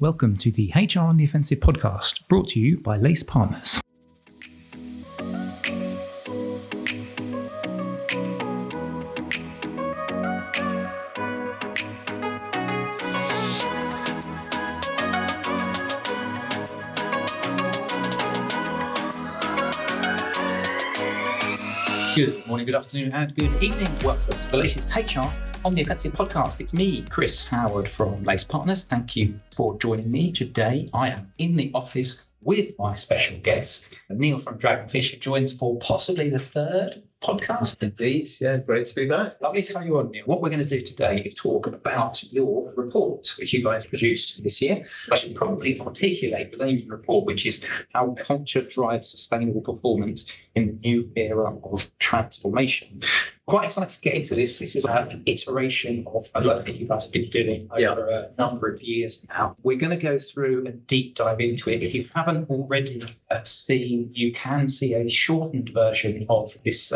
Welcome to the HR on the Offensive podcast, brought to you by Lace Partners. Good morning, good afternoon, and good evening. Welcome to the latest HR on the Offensive podcast. It's me, Chris Howard from Lace Partners. Thank you for joining me today. I am in the office with my special guest, Niall from Dragonfish, who joins for possibly the third podcast. Indeed, yeah, great to be back. Lovely to have you on, Neil. What we're going to do today is talk about your report, which you guys produced this year. I should probably articulate the name of the report, which is How Culture Drives Sustainable Performance in the New Era of Transformation. Quite excited to get into this. This is an iteration of a lot that you guys have been doing over a number of years now. We're going to go through a deep dive into it. If you haven't already seen, you can see a shortened version of this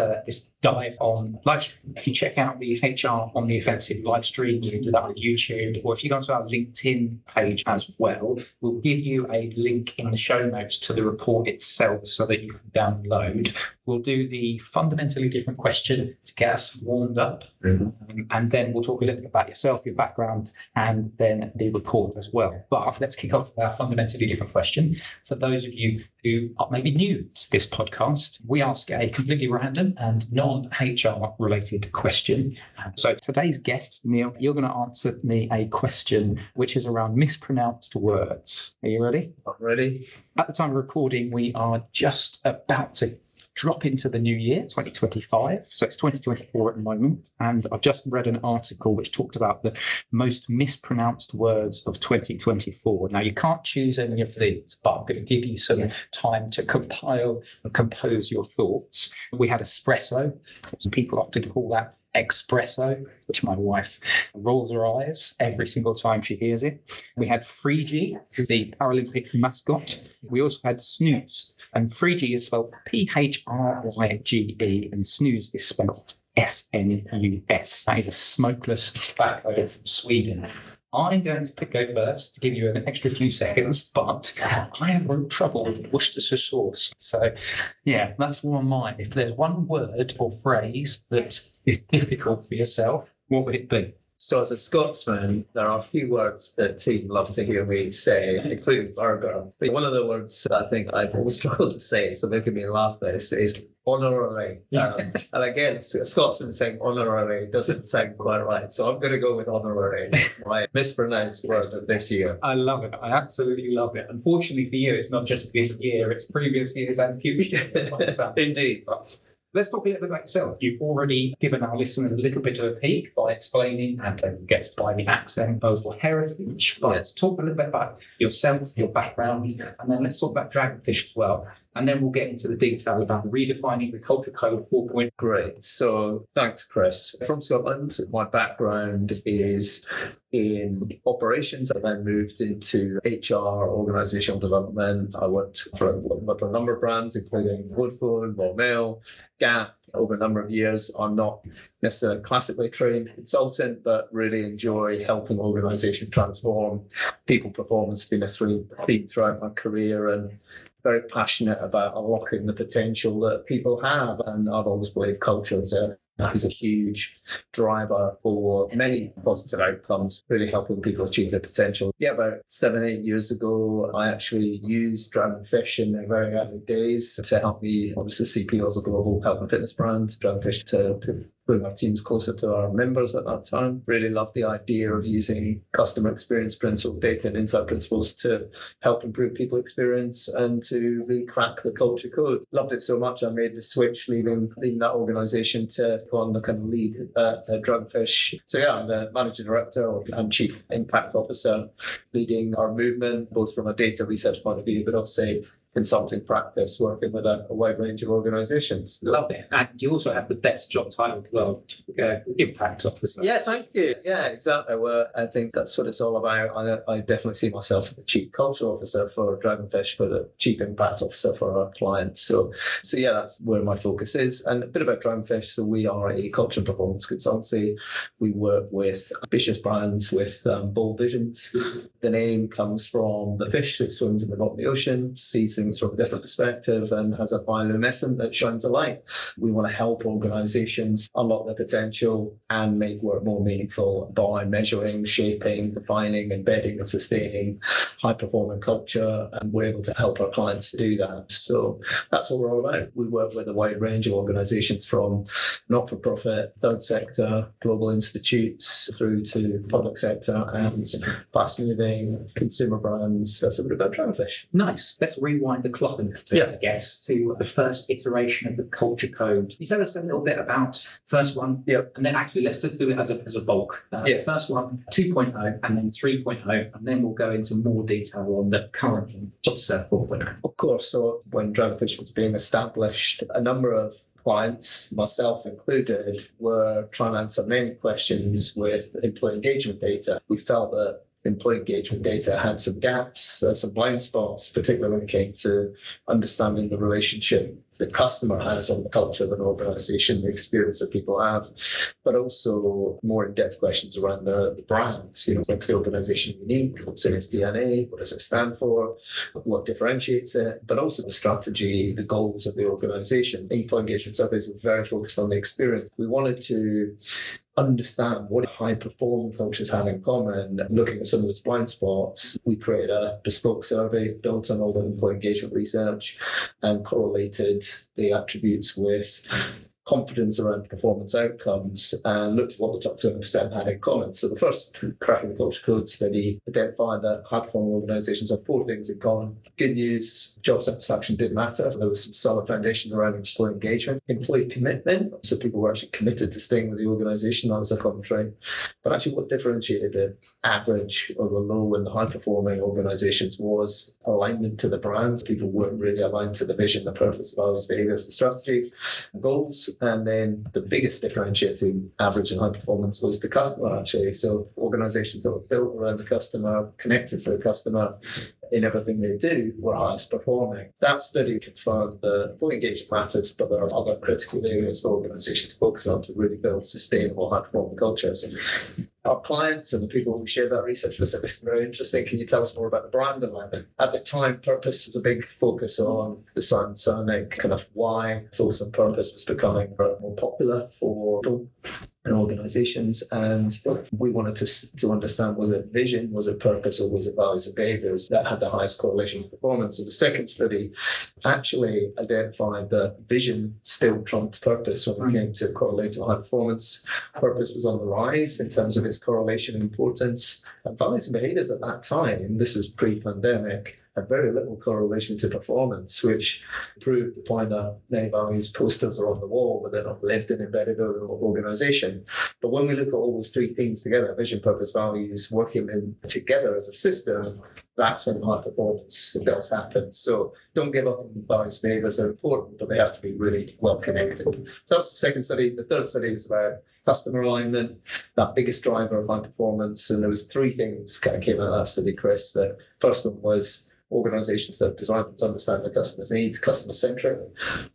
dive on live stream. If you check out the HR on the Offensive live stream, you can do that on YouTube, or if you go to our LinkedIn page as well, we'll give you a link in the show notes to the report itself so that you can download. We'll do the fundamentally different question to get us warmed up. And then we'll talk a little bit about yourself, your background, and then the report as well. But let's kick off with our fundamentally different question. For those of you who are maybe new to this podcast, we ask a completely random and non-HR related question. So today's guest, Neil, you're going to answer me a question which is around mispronounced words. Are you ready? I'm ready. At the time of recording, we are just about to drop into the new year, 2025. So it's 2024 at the moment. And I've just read an article which talked about the most mispronounced words of 2024. Now, you can't choose any of these, but I'm going to give you some time to compile and compose your thoughts. We had espresso. Some people often call that espresso, which my wife rolls her eyes every single time she hears it. We had Frigi, the Paralympic mascot. We also had snooze, and Frigi is spelled P-H-R-I-G-E, and snooze is spelled S-N-U-S. That is a smokeless tobacco from Sweden. I'm going to go first to give you an extra few seconds, but I have real trouble with Worcestershire sauce. So, yeah, that's one of mine. If there's one word or phrase that is difficult for yourself, what would it be? So as a Scotsman, there are a few words that team love to hear me say, including burger. But one of the words that I think I've always struggled to say, so making me laugh this, is honorary. And again, a Scotsman saying honorary doesn't sound quite right. So I'm going to go with honorary, my mispronounced word of this year. I love it. I absolutely love it. Unfortunately for you, it's not just this year, it's previous years and future. Indeed. Let's talk a little bit about yourself. You've already given our listeners a little bit of a peek by explaining and get by the accent of your heritage. But let's talk a little bit about yourself, your background, and then let's talk about Dragonfish as well. And then we'll get into the detail about redefining the Culture Code 4.0. Great. So thanks, Chris. From Scotland, my background is in operations. I then moved into HR, organisational development. I worked for a number of brands, including Vodafone, Royal Mail, Gap, over a number of years. I'm not necessarily a classically trained consultant, but really enjoy helping organisations transform. People performance has been a theme throughout my career, and very passionate about unlocking the potential that people have. And I've always believed culture is a huge driver for many positive outcomes, really helping people achieve their potential. Yeah, about 7-8 years ago, I actually used Dragonfish in their very early days to help me, obviously CPO as a global health and fitness brand, Dragonfish to bring our teams closer to our members at that time. Really loved the idea of using customer experience principles, data and insight principles to help improve people experience and to really crack the culture code. Loved it so much I made the switch, leaving that organisation to go on the kind of lead at Dragonfish. So yeah, I'm the managing director and chief impact officer, leading our movement, both from a data research point of view, but also consulting practice working with a wide range of organisations. Love it. And you also have the best job title as well, impact officer. Yeah, thank you. Yeah, exactly. Well, I think that's what it's all about. I definitely see myself as the chief culture officer for Dragonfish, but a chief impact officer for our clients. So yeah, that's where my focus is. And a bit about Dragonfish. So we are a culture and performance consultancy. We work with ambitious brands with bold visions. The name comes from the fish that swims in the bottom of the ocean, sees things from a different perspective, and has a bioluminescent that shines a light. We want to help organizations unlock their potential and make work more meaningful by measuring, shaping, defining, embedding, and sustaining high-performing culture. And we're able to help our clients do that. So that's what we're all about. We work with a wide range of organizations from not-for-profit, third sector, global institutes, through to public sector and fast-moving consumer brands. That's a bit about Dragonfish. Nice. Let's rewind the clock a little bit, I guess, to the first iteration of the culture code. Can you tell us a little bit about first one? Yep. And then actually, let's just do it as a bulk. First one, 2.0, and then 3.0, and then we'll go into more detail on the current one, just 4.0. Of course. So when Dragonfish was being established, a number of clients, myself included, were trying to answer many questions with employee engagement data. We felt that employee engagement data had some gaps, some blind spots, particularly when it came to understanding the relationship the customer has on the culture of an organization, the experience that people have, but also more in-depth questions around the brands. What's the organization unique? What's in its DNA? What does it stand for? What differentiates it? But also the strategy, the goals of the organization. Employee engagement surveys were very focused on the experience. We wanted to understand what high-performing cultures have in common. Looking at some of those blind spots, we created a bespoke survey built on all the employee engagement research and correlated the attributes with confidence around performance outcomes and looked at what the top 200% had in common. So the first Cracking the Culture Code study identified that high-performing organizations have 4 things in common. Good news, job satisfaction did matter. There was some solid foundation around employee engagement. Employee commitment, so people were actually committed to staying with the organization. That was a common trait. But actually what differentiated the average or the low and the high-performing organizations was alignment to the brands. People weren't really aligned to the vision, the purpose, values, behaviors, the strategy, and goals. And then the biggest differentiating average and high performance was the customer, actually. So organizations that were built around the customer, connected to the customer in everything they do, were highest performing. That study confirmed that employee engagement matters, but there are other critical areas for organizations to focus on to really build sustainable high performing cultures. Our clients and the people who share that research with us, it's very interesting. Can you tell us more about the brand alignment? At the time, purpose was a big focus on the science, kind of why focus on purpose was becoming more popular for people and organizations. And we wanted to understand, was it vision, was it purpose, or was it values and behaviors that had the highest correlation with performance? So the second study actually identified that vision still trumped purpose when it came to correlating high performance. Purpose was on the rise in terms of its correlation and importance. And values and behaviors at that time, this is pre-pandemic, had very little correlation to performance, which proved the point that many values posters are on the wall, but they're not lived and embedded in an organization. But when we look at all those 3 things together, vision, purpose, values, working together as a system, that's when high performance does happen. So don't give up on values, behaviors. They're important, but they have to be really well connected. So that's the second study. The third study was about customer alignment, that biggest driver of high performance. And there was 3 things kind of came out of that study, Chris. The first one was organizations that are designed to understand the customer's needs. Customer-centric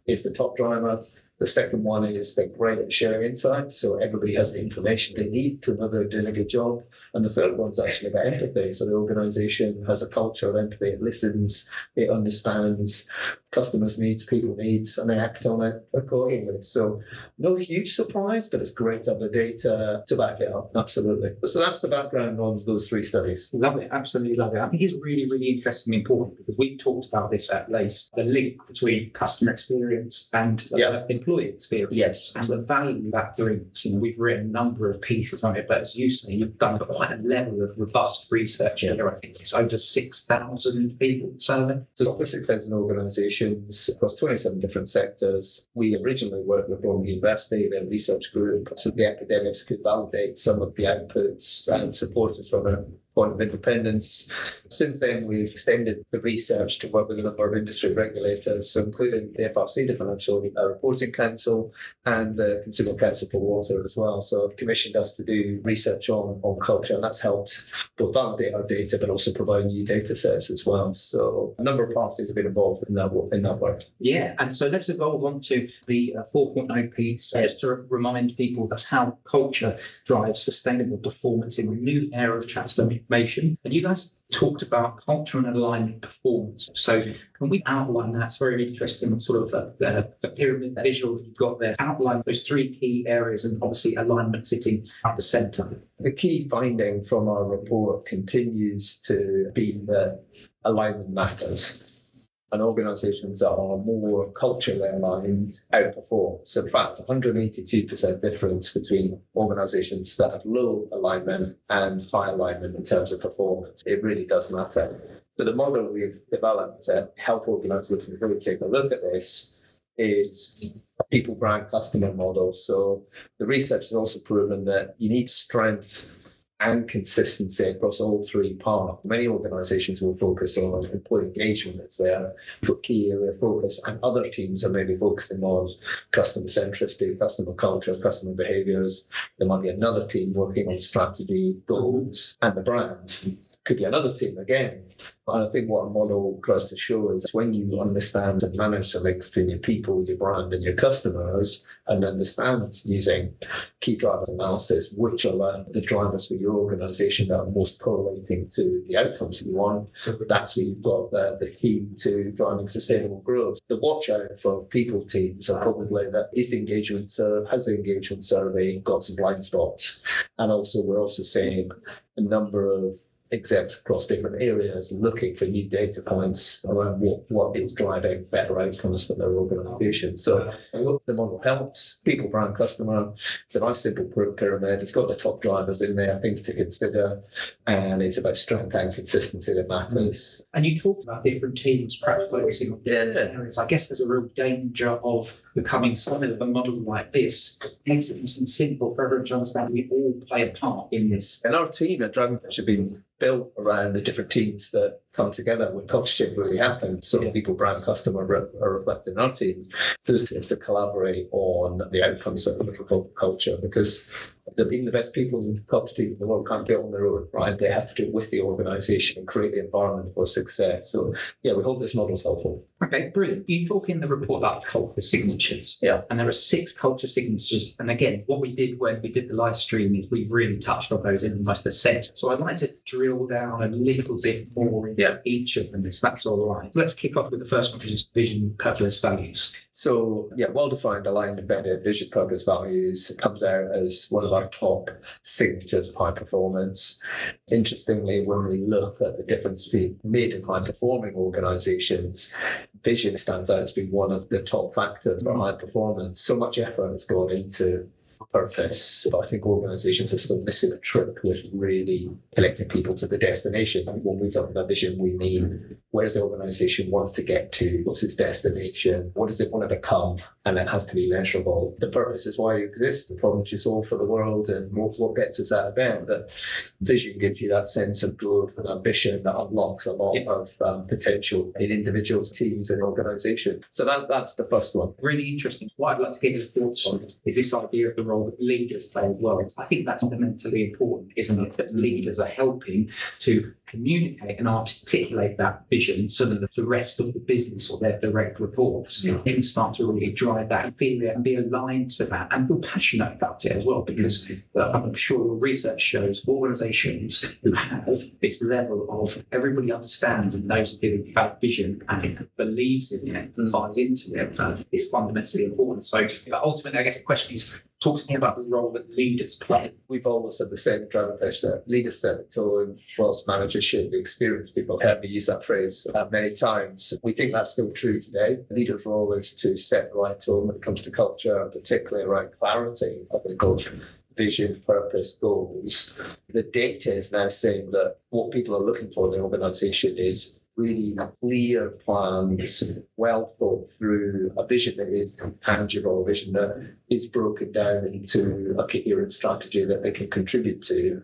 is the top driver. The second one is they're great at sharing insights, so everybody has the information they need to know they're doing a good job. And the third one's actually about empathy. So the organization has a culture of empathy. It listens, it understands customers' needs, people needs, and they act on it accordingly. So no huge surprise, but it's great to have the data to back it up. Absolutely. So that's the background on those 3 studies. Love it. Absolutely love it. I think it's really, really interesting and important because we talked about this at Lace, the link between customer experience and employee experience. Yes. And the value that brings. We've written a number of pieces on it, but as you say, you've done quite a level of robust research here. I think it's over 6,000 people surveyed. So over 6,000 organizations across 27 different sectors. We originally worked with Columbia University, their research group, so the academics could validate some of the outputs and support us from a point of independence. Since then, we've extended the research to work with a number of industry regulators, so including the FRC, the Financial Reporting Council, and the Consumer Council for Water as well. So I've commissioned us to do research on culture, and that's helped both validate our data, but also provide new data sets as well. So a number of parties have been involved in that work. Yeah, and so let's evolve on to the 4.0 piece, just to remind people that's how culture drives sustainable performance in a new era of transformation. And you guys talked about culture and alignment performance. So can we outline that? It's very interesting, sort of a pyramid visual that you've got there. Outline those three key areas, and obviously alignment sitting at the centre. The key finding from our report continues to be that alignment matters. And organisations that are more culturally aligned outperform. So in fact, 182% difference between organisations that have low alignment and high alignment in terms of performance. It really does matter. So the model we've developed to help organisations really take a look at this is a people, brand, customer model. So the research has also proven that you need strength and consistency across all three parts. Many organisations will focus on employee engagement as their key area of focus, and other teams are maybe focusing on customer centricity, customer culture, customer behaviours. There might be another team working on strategy, goals, and the brand. Could be another team again. And I think what a model tries to show is when you understand and manage the links between your people, your brand, and your customers, and understand using key drivers analysis, which are the drivers for your organisation that are most correlating to the outcomes you want, that's where you've got the key to driving sustainable growth. The watch out for people teams are probably that has the engagement survey got some blind spots. And also we're also seeing a number of execs across different areas looking for new data points around what is driving better outcomes for their organisation. So I hope the model helps. People, brand, customer. It's a nice simple pyramid. It's got the top drivers in there, things to consider, and it's about strength and consistency that matters. And you talked about different teams perhaps focusing on different areas. I guess there's a real danger of becoming similar of a model like this. Makes it simple for everyone to understand we all play a part in this. And our team at Dragonfish have been built around the different teams that come together when culture change really happens. So people, brand, customer are reflected in our team. Those teams to collaborate on the outcomes that are looking for culture, because even the best people in culture teams in the world can't do it on their own, right? They have to do it with the organisation and create the environment for success. So yeah, we hope this model is helpful. Okay, brilliant. You talk in the report about culture signatures. Yeah. And there are 6 culture signatures. And again, what we did when we did the live stream is we really touched on those in almost the set. So I'd like to drill down a little bit more into each of them, if that's all right. Let's kick off with the first one, which is vision, purpose, values. So yeah, well-defined, aligned, embedded vision, purpose, values comes out as one of our top signatures of high performance. Interestingly, when we look at the difference between mid and high-performing organisations, vision stands out as being one of the top factors for high performance. So much effort has gone into purpose, but I think organisations are still missing a trick with really connecting people to the destination. When we talk about vision, we mean where does the organisation want to get to? What's its destination? What does it want to become? And it has to be measurable. The purpose is why you exist, the problems you solve for the world, and what gets us out of bed. But vision gives you that sense of growth and ambition that unlocks a lot of potential in individuals, teams, and organisations. So that's the first one. Really interesting. What I'd like to get your thoughts on is this idea of the role that leaders play as well. I think that's fundamentally important, isn't it? That leaders are helping to communicate and articulate that vision so that the rest of the business or their direct reports can start to really drive that and feel it and be aligned to that and feel passionate about it as well. Because I'm sure research shows organisations who have this level of everybody understands and knows about vision and believes in it and buys into it is fundamentally important. So, but ultimately, I guess the question is, talk to me about the role that leaders play. We've always said the same at Dragonfish, that leaders set the tone, whilst managers shape the experience. People have heard me use that phrase many times. We think that's still true today. The leader's role is to set the right tone when it comes to culture, particularly around clarity of vision, purpose, goals. The data is now saying that what people are looking for in the organisation is really clear plans, well thought through, a vision that is tangible, a vision that is broken down into a coherent strategy that they can contribute to.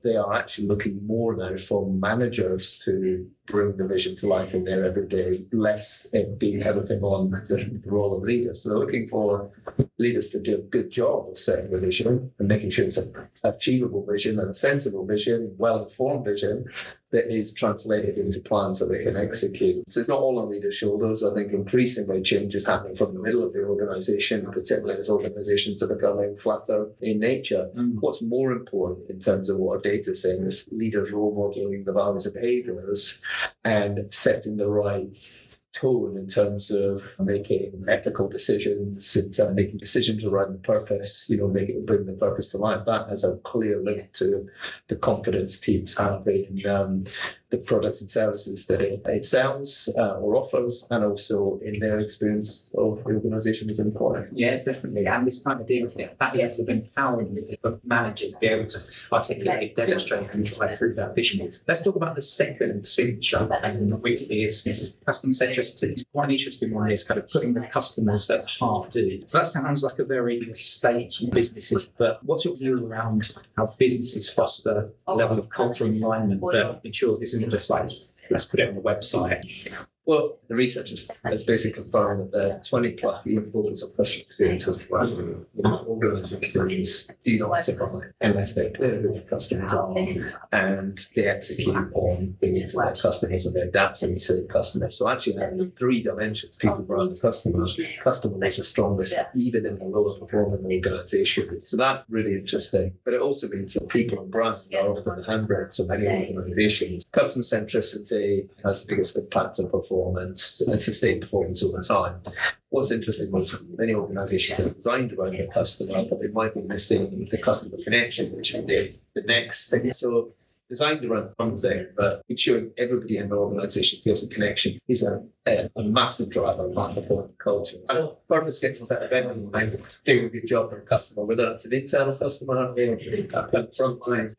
they are actually looking more now for managers to bring the vision to life in their everyday, less it being everything on the role of leaders. So they're looking for leaders to do a good job of setting the vision and making sure it's an achievable vision and a sensible vision, well-informed vision that is translated into plans that they can execute. So it's not all on leaders' shoulders. I think increasingly change is happening from the middle of the organisation, particularly as organisations are becoming flatter in nature. What's more important in terms of what our data is saying is leaders role modelling the values and behaviours and setting the right tone in terms of making ethical decisions, in terms of making decisions around the purpose, bring the purpose to life. That has a clear link to the confidence teams have in the products and services that it sells or offers, and also in their experience of the organisation as an employer. Yeah, definitely. And this kind of deal with it, that is of empowerment for managers to be able to articulate, demonstrate, and drive through that vision. Let's talk about the second signature, which is customer centricity. One interesting one is kind of putting the customers at the heart of it. So that sounds like a very stage in businesses, but what's your view around how businesses foster a level of cultural alignment that ensures this isn't just like, let's put it on the website? Well, the research has basically confirmed that the 20 plus year focus on customer experience has worked. Organizations do not typically unless they're clear who their customers are and they execute on the needs of their customers and they adapt to the needs of their customers. So actually, there are three dimensions: people, brand, customers. Customer is the strongest, even in a lower performing organization. So that's really interesting. But it also means that people and brands are often the handbrakes of many organizations. Customer centricity has the biggest impact on performance and sustain performance over time. What's interesting was many organizations are designed around the customer, but they might be missing the customer connection, which is the next thing. So designed around one thing, but ensuring everybody in the organization feels a connection is a massive driver of high-performing culture. And purpose gets us out of everyone doing a good job for a customer, whether it's an internal customer, a frontline,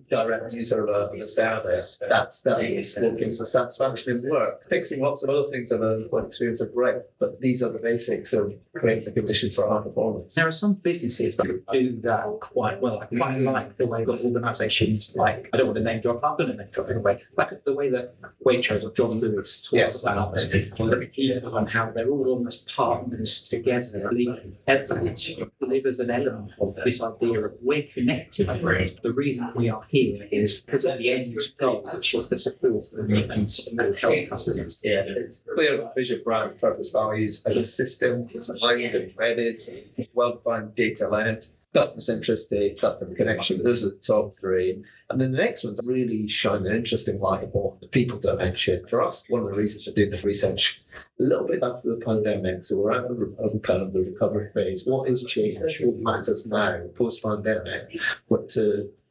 direct user of a service. That is what gives us satisfaction in work. Fixing lots of other things that are experience of great, but these are the basics of creating the conditions for high performance. There are some businesses that do that quite well. I quite like the way that organisations, like, I don't want to name drop, I'm going to name drop in a way, like the way that Waitrose or John Lewis talks about and how they're all almost partners together. It delivers an element of this idea of we're connected. The reason we are here is because of the end goal, which is the support and help customers. Yeah, it's clear vision, brand, purpose, values as a system. It's aligned, embedded, well-defined, data-led. Customer centricity, customer connection, those are the top three. And then the next one's really shine an interesting light on the people dimension. For us, one of the reasons for doing this research a little bit after the pandemic, so we're at the kind of the recovery phase. What is changing? What matters now, post-pandemic,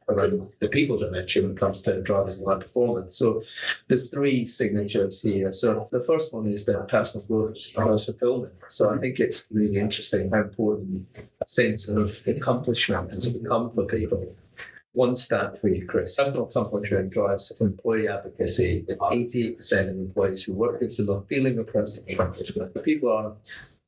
around the people dimension when it comes to drivers and high performance. So there's three signatures here. So the first one is the personal growth and fulfillment. So I think it's really interesting how important a sense of accomplishment has become for people. One stat for you, Chris. Personal accomplishment drives employee advocacy. 88% of employees who work with a feeling of personal accomplishment. People are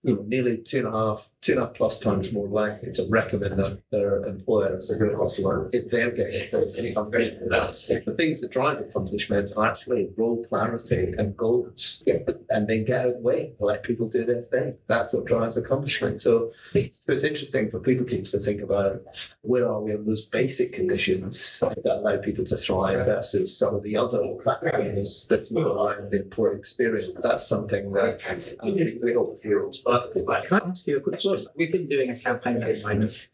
nearly two and a half plus times more likely to recommend their employer as a good customer if they're getting any upgrade for that. The things that drive accomplishment are actually role clarity and goals, and then get out of the way, let people do their thing. That's what drives accomplishment. So it's interesting for people teams to think about where are we on those basic conditions that allow people to thrive versus some of the other factors that rely on the employee experience. That's something that we hope to hear. Can I ask you a quick question? We've been doing a campaign at the moment,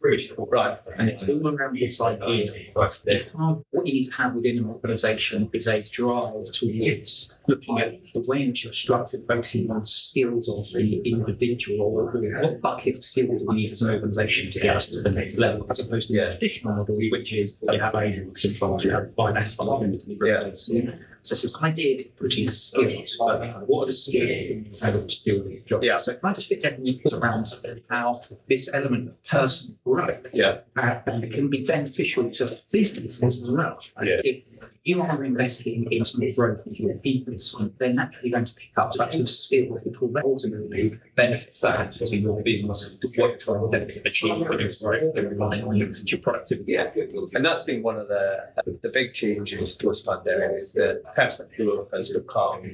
right? And it's all around this idea of what you need to have within an organisation is a drive towards looking at the way in which you're structured, focusing on skills of the individual. What bucket of skills do we need as an organisation to get us to the next level, as opposed to the traditional model, which is you have a control, you have finance, so it's this idea of putting skills, what are the skills to do with your job? Yeah. So can I just get your thoughts around how this element of personal growth can be beneficial to businesses as well? Yeah. If you are investing in some growth of your people, they're naturally going to pick up such a skill which will ultimately benefit that as your business to work toward achieve relying on your productivity. Yeah, and that's been one of the big changes post-pandemic is that personal growth has become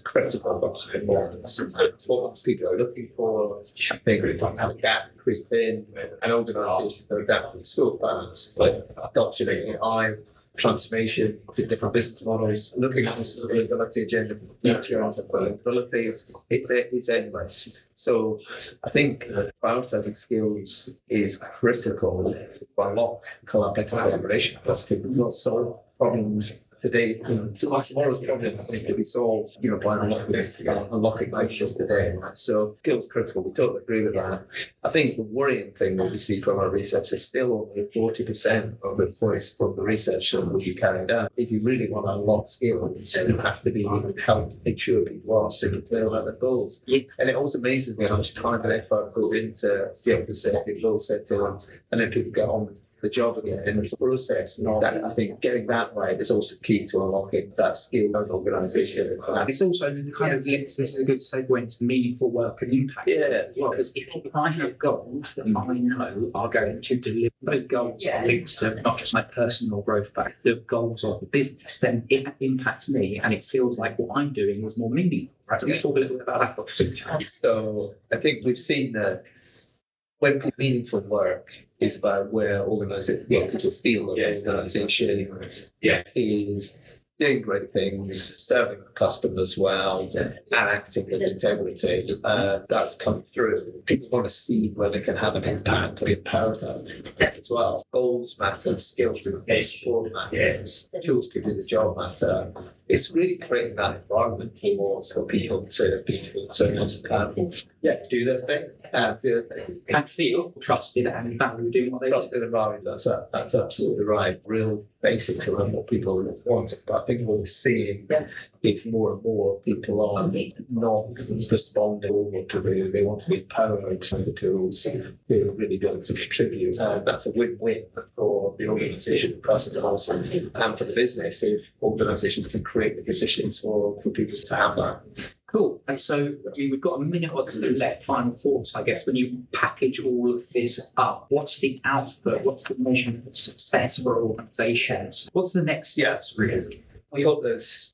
critical for performance. What people are looking for, I think if I have a gap creep in, and organisations are adapting so fast, like adoption of AI, transformation to different business models, looking at the sustainability agenda for the future and sustainability, it's endless. So I think prioritizing skills is critical to unlock collaborative collaboration across people, not solve problems today. Tomorrow's problems need to be solved, by unlocking ideas today. So skills critical. We totally agree with that. I think the worrying thing that we see from our research is still only 40% of the voice from the research that will be carried out. If you really want to unlock skills, you have to be help ensure people are super clear about their goals. And it also amazes me how much time and effort goes into objective setting, goal setting, and then people get on with the job again. And it's a process. And that, I think getting that right is also key to unlocking that skill and organisation. It's also kind of links, this is a good segue into meaningful work and impact. Yeah. Because if I have goals that I know are going to deliver, those goals are linked to not just my personal growth, but the goals of the business, then it impacts me and it feels like what I'm doing is more meaningful. Right? So we talk a little bit about that. So I think we've seen that when meaningful work is about where people feel that the organisation is doing great things, serving customers well, and acting with integrity. That's come through. People want to see where they can have an impact, be empowered as well. Goals matter, skills support matters, tools to do the job matter. It's really creating that environment for people to be able to do their thing. And feel trusted and valued doing what they want. Trusted and valued, that's absolutely right. Real basics around what people want. But I think what we're seeing is more and more people are not responding to what to do. They want to be empowered with the tools to really be able to contribute. That's a win-win for the organisation, the customers, and for the business if organisations can create the conditions for people to have that. Cool. And so we've got a minute or two left. Final thoughts, I guess, when you package all of this up, what's the output? What's the measurement of success for organisations? What's the next steps, really? We hope there's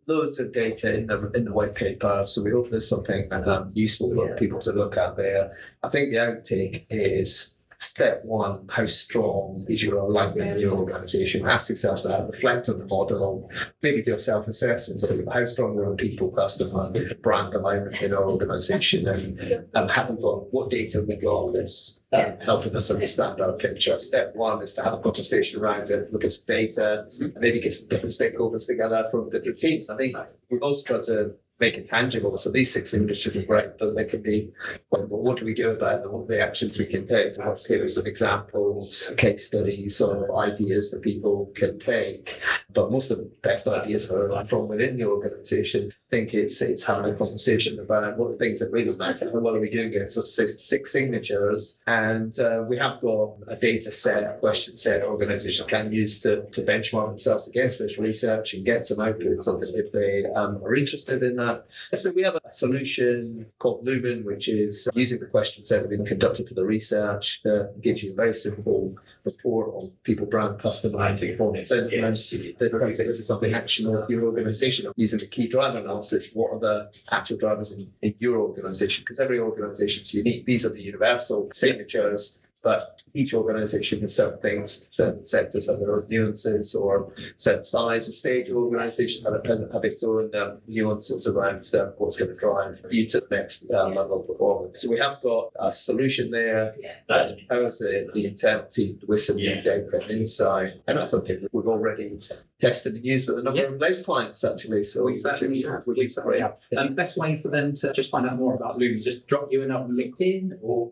loads of data in the white paper, so we hope there's something useful for people to look at there. I think the outtake is step one, how strong is your alignment in your organisation? Ask yourself that, reflect on the model, maybe do a self-assessment. So how strong are people, customer, brand alignment in our organisation, and have we got, what data have we got that's helping us understand our picture? Step one is to have a conversation around it, look at some data, and maybe get some different stakeholders together from different teams. I think we've also tried to make it tangible. So these 6 industries are great, but they can be, what do we do about them? What are the actions we can take? Here are some examples, case studies, or ideas that people can take. But most of the best ideas are from within the organisation. I think it's having a conversation about what are the things that really matter and what are we doing against those 6 signatures. And we have got a data set, a question set organisations can use to benchmark themselves against this research and get some output so that if they are interested in that. So we have a solution called Lumen, which is using the question set that we've conducted for the research that gives you a very simple report on people, brand, customer, and performance sentiment that delivers something actionable for your organisation. Using the key driver analysis, what are the actual drivers in your organisation? Because every organisation is unique. These are the universal signatures. But each organisation has certain things, certain sectors have their own nuances, or certain size or stage of organisation have its own nuances around what's going to drive you to the next level of performance. So we have got a solution there that empowers the internal team with some new data and insight. And that's something we've already tested and used with a number of base clients, actually. So the best way for them to just find out more about Lumen, just drop you a note on LinkedIn or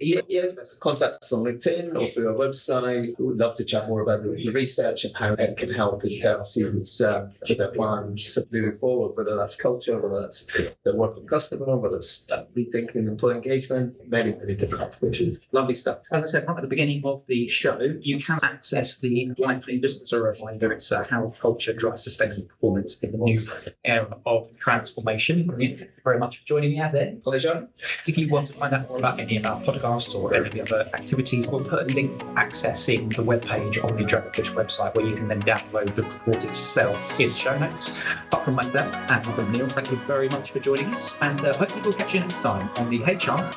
contact us on LinkedIn. LinkedIn or through our website. We would love to chat more about the research and how it can help in terms of their plans moving forward, whether that's culture, whether that's the work with customer, whether it's rethinking employee engagement, many different applications. Lovely stuff. As I said right at the beginning of the show, you can access the white paper just as a reminder. It's how culture drives sustainable performance in the new era of transformation. Brilliant. Thank you very much for joining me, as Ed. Pleasure. If you want to find out more about any of our podcasts or any of the other activities, we'll put a link accessing the webpage on the Dragonfish website where you can then download the report itself in the show notes. Apart from myself and from Neil, thank you very much for joining us, and hopefully we'll catch you next time on the HR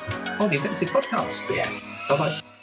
on the Offensive podcast. Yeah. Bye-bye.